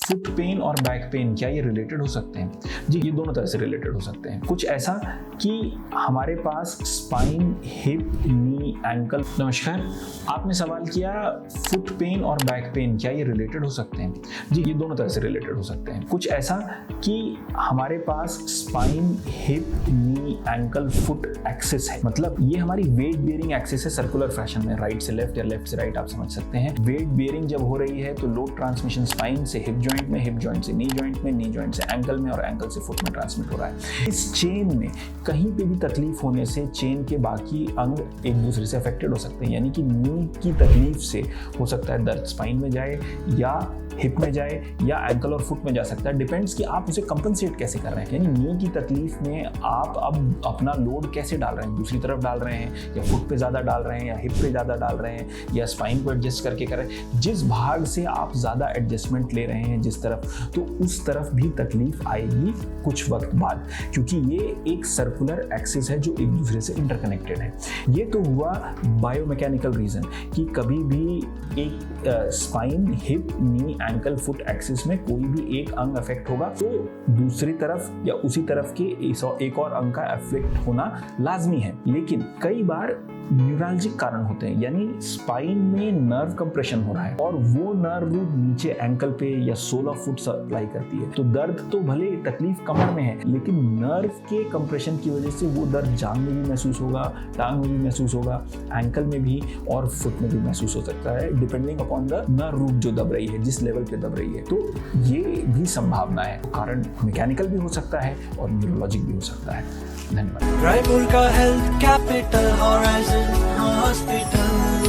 Foot pen और back pain क्या ये रिलेटेड हो सकते हैं? जी, ये दोनों तरह से रिलेटेड हो सकते हैं। कुछ ऐसा कि हमारे पास स्पाइन, हिप, नी, एंकल। नमस्कार, आपने सवाल किया फुट पेन और बैक पेन क्या ये रिलेटेड हो सकते हैं? जी, ये दोनों तरह से रिलेटेड हो सकते हैं। कुछ ऐसा कि हमारे पास स्पाइन, हिप, नी, एंकल, फुट एक्सिस है, मतलब ये हमारी वेट बेयरिंग एक्सिस है सर्कुलर फैशन में, राइट से लेफ्ट या लेफ्ट से राइट, आप समझ सकते हैं। वेट बेयरिंग जब हो रही है तो लोड ट्रांसमिशन स्पाइन से हिप जॉइंट में, हिप जॉइंट से नी जॉइंट में, नी जॉइंट से एंकल में और एंकल से फुट में ट्रांसमिट हो रहा है। इस चेन में कहीं पे भी तकलीफ होने से चेन के बाकी अंग एक दूसरे से अफेक्टेड हो सकते हैं, यानी कि नी की तकलीफ से हो सकता है दर्द स्पाइन में जाए या हिप में जाए या एंकल और फुट में जा सकता है। डिपेंड्स कि आप उसे कंपनसेट कैसे कर रहे हैं, यानी नी की तकलीफ में आप अब अपना लोड कैसे डाल रहे हैं, दूसरी तरफ डाल रहे हैं या फुट पे ज़्यादा डाल रहे हैं या हिप पे ज़्यादा डाल रहे हैं या स्पाइन को एडजस्ट करके कर रहे हैं। जिस भाग से आप ज़्यादा एडजस्टमेंट ले रहे हैं जिस तरफ, तो उस तरफ भी तकलीफ आएगी कुछ वक्त बाद, क्योंकि ये एक सर्कुलर एक्सिस है जो एक दूसरे से इंटरकनेक्टेड है। ये तो हुआ बायोमैकेनिकल रीज़न कि कभी भी एक स्पाइन, हिप, नी, एंकल, फुट एक्सिस में कोई भी एक अंग अफेक्ट होगा तो दूसरी तरफ या उसी तरफ के एक और अंग का अफेक्ट होना लाजमी है। लेकिन कई बार न्यूरल्जिक कारण होते हैं, यानी स्पाइन में नर्व कंप्रेशन हो रहा है और वो नर्व रूट नीचे एंकल पे या 16 फुट सप्लाई करती है, तो दर्द तो भले तकलीफ कमर में है लेकिन नर्व के कंप्रेशन की वजह से वो दर्द जांघ में भी महसूस होगा, टांग में भी महसूस होगा, एंकल में भी और फुट में भी महसूस हो सकता है, depending upon the nerve root जो दब रही है, जिस लेवल पे दब रही है। तो ये भी संभावना है, कारण मैकेनिकल भी हो सकता है और न्यूरोलॉजिक भी हो सकता है। धन्यवाद। रायपुर का हेल्थ कैपिटल हॉराइजन हॉस्पिटल।